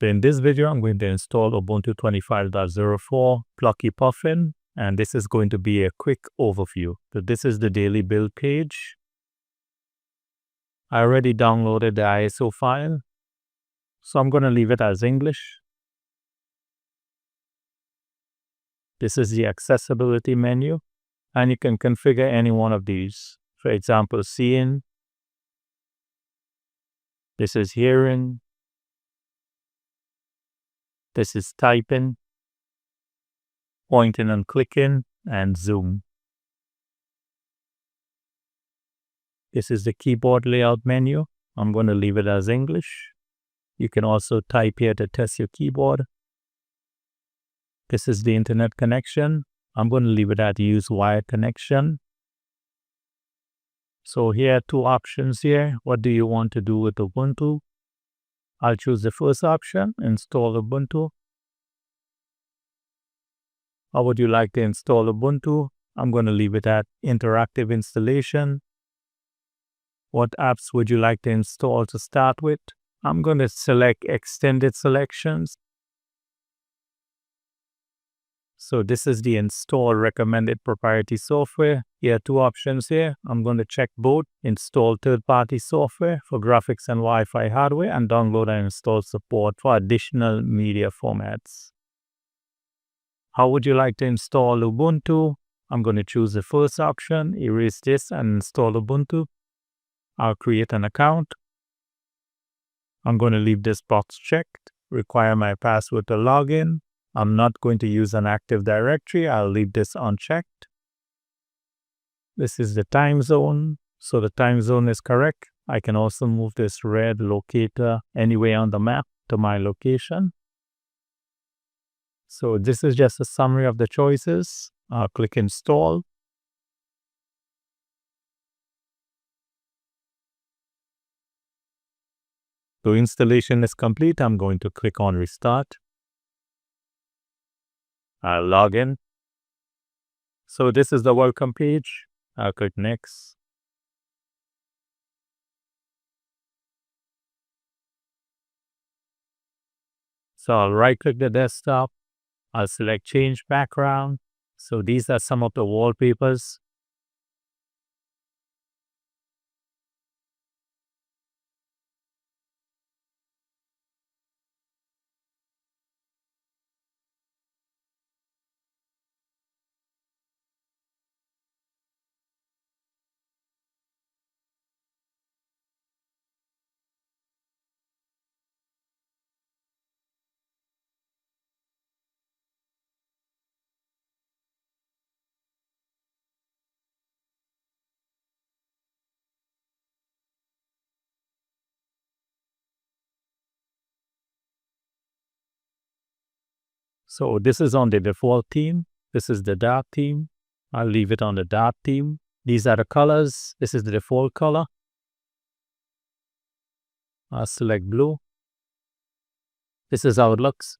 So in this video, I'm going to install Ubuntu 25.04 Plucky Puffin, and this is going to be a quick overview. So this is the daily build page. I already downloaded the ISO file, so I'm going to leave it as English. This is the accessibility menu, and you can configure any one of these. For example, seeing. This is hearing. This is typing, pointing and clicking, and zoom. This is the keyboard layout menu. I'm going to leave it as English. You can also type here to test your keyboard. This is the internet connection. I'm going to leave it at use wired connection. So here are two options here. What do you want to do with Ubuntu? I'll choose the first option, install Ubuntu. How would you like to install Ubuntu? I'm going to leave it at interactive installation. What apps would you like to install to start with? I'm going to select extended selections. So this is the install recommended proprietary software. Here are two options here. I'm going to check both. Install third-party software for graphics and Wi-Fi hardware, and download and install support for additional media formats. How would you like to install Ubuntu? I'm going to choose the first option, erase this and install Ubuntu. I'll create an account. I'm going to leave this box checked. Require my password to log in. I'm not going to use an Active Directory. I'll leave this unchecked. This is the time zone. So the time zone is correct. I can also move this red locator anywhere on the map to my location. So this is just a summary of the choices. I'll click install. So installation is complete. I'm going to click on restart. I'll log in. So this is the welcome page. I'll click next. So I'll right click the desktop. I'll select change background. So these are some of the wallpapers. So this is on the default theme. This is the dark theme. I'll leave it on the dark theme. These are the colors. This is the default color. I'll select blue. This is how it looks.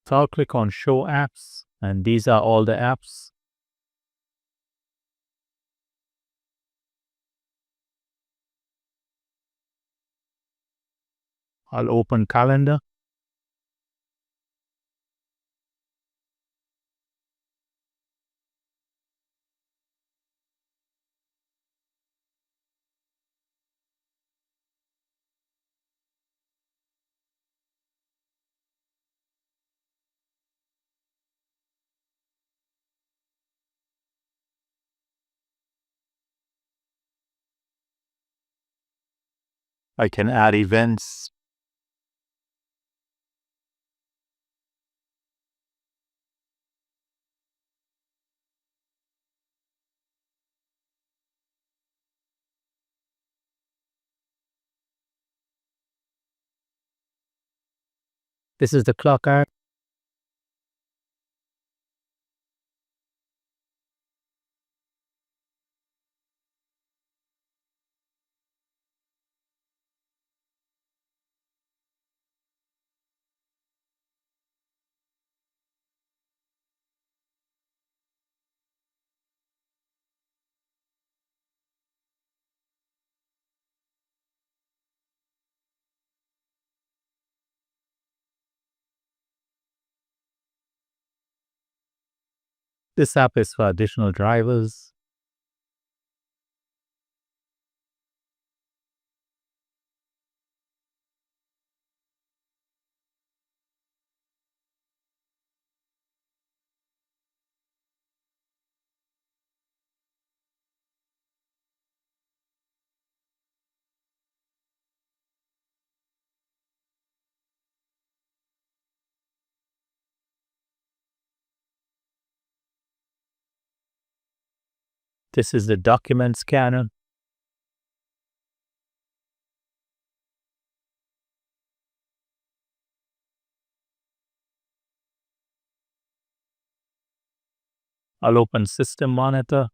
So I'll click on show apps, and these are all the apps. I'll open calendar. I can add events. This is the clock art. This app is for additional drivers. This is the document scanner. I'll open System Monitor.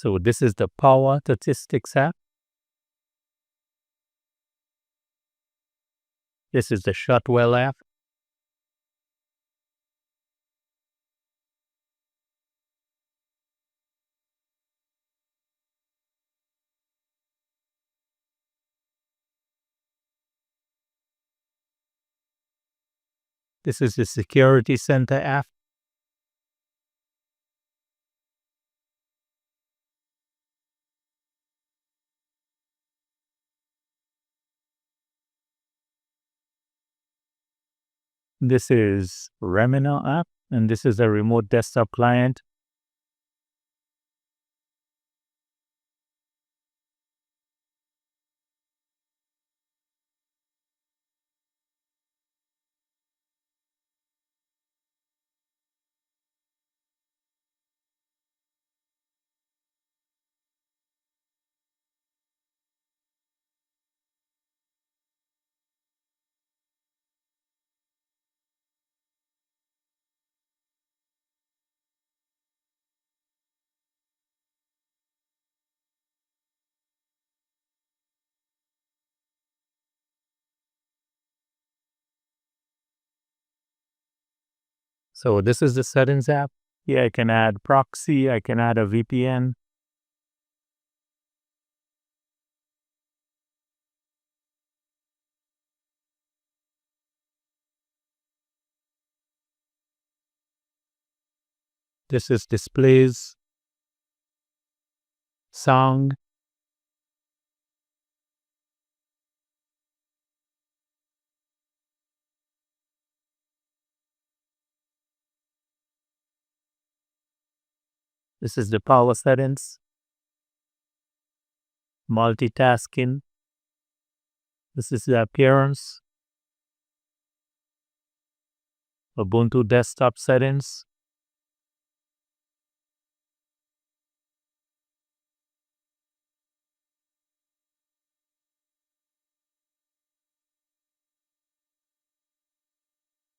So this is the Power Statistics app. This is the Shotwell app. This is the Security Center app. This is Remina app, and this is a remote desktop client. So this is the Settings app. Here I can add proxy, I can add a VPN. This is Displays, Sound. This is the Power Settings, Multitasking. This is the Appearance, Ubuntu Desktop Settings.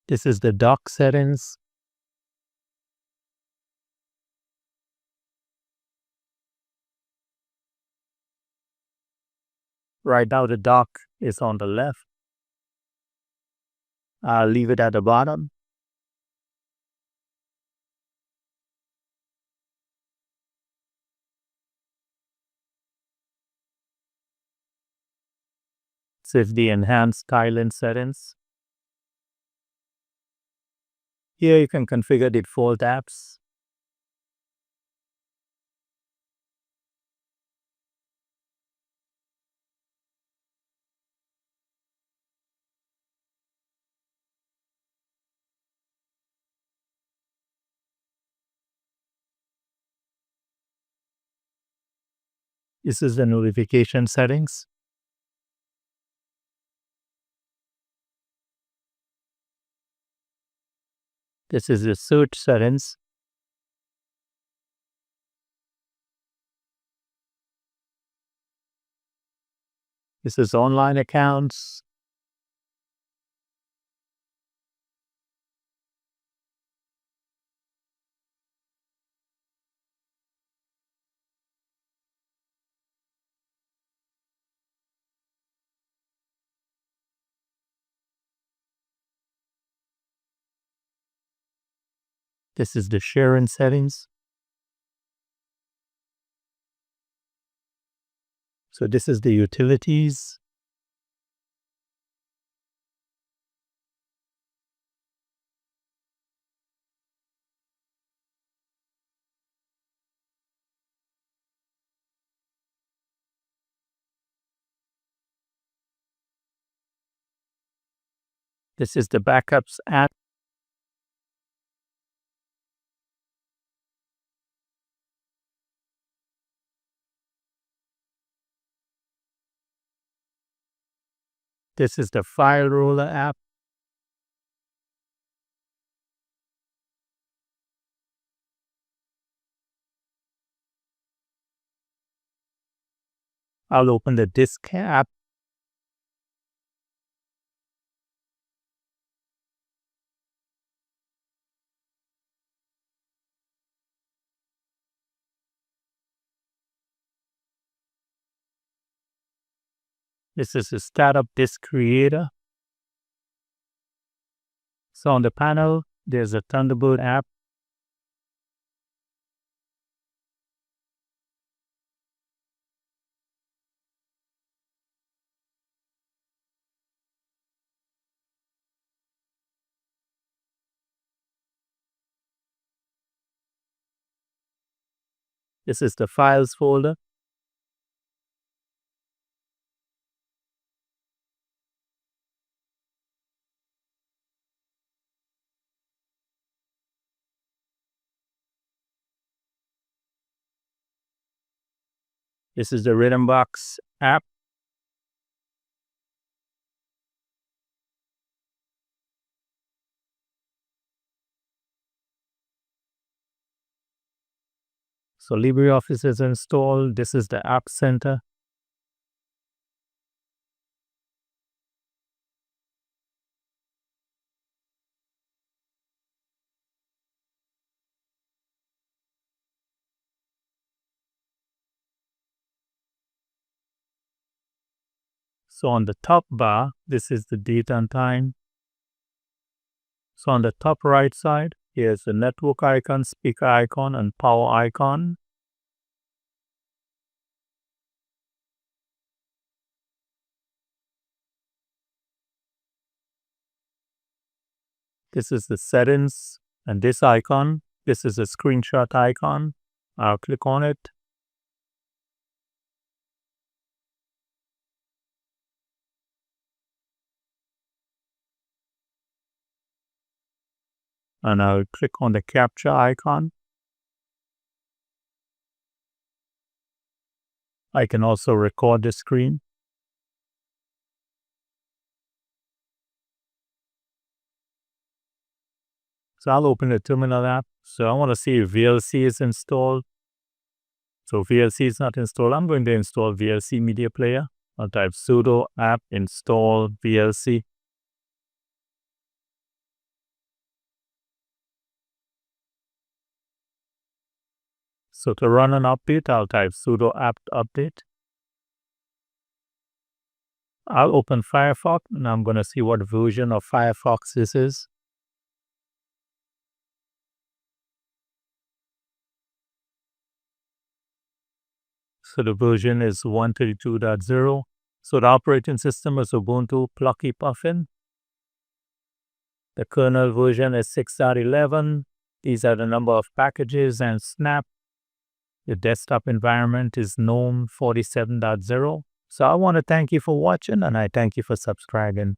This is the Dock Settings. Right now the dock is on the left. I'll leave it at the bottom. This is the Enhanced Island Settings. Here you can configure default apps. This is the notification settings. This is the search settings. This is online accounts. This is the sharing settings. So this is the utilities. This is the backups app. This is the file roller app. I'll open the disk app. This is the startup disk creator. So on the panel, there's a Thunderbird app. This is the files folder. This is the Rhythmbox app. So LibreOffice is installed. This is the App Center. So on the top bar, this is the date and time. So on the top right side, here's the network icon, speaker icon, and power icon. This is the settings and this icon. This is a screenshot icon. I'll click on it. And I'll click on the capture icon. I can also record the screen. So I'll open the terminal app. So I want to see if VLC is installed. So VLC is not installed. I'm going to install VLC media player. I'll type sudo apt install VLC. So to run an update, I'll type sudo apt update. I'll open Firefox and I'm going to see what version of Firefox this is. So the version is 132.0. So the operating system is Ubuntu Plucky Puffin. The kernel version is 6.11. These are the number of packages and snap. The desktop environment is GNOME 47.0. So I want to thank you for watching and I thank you for subscribing.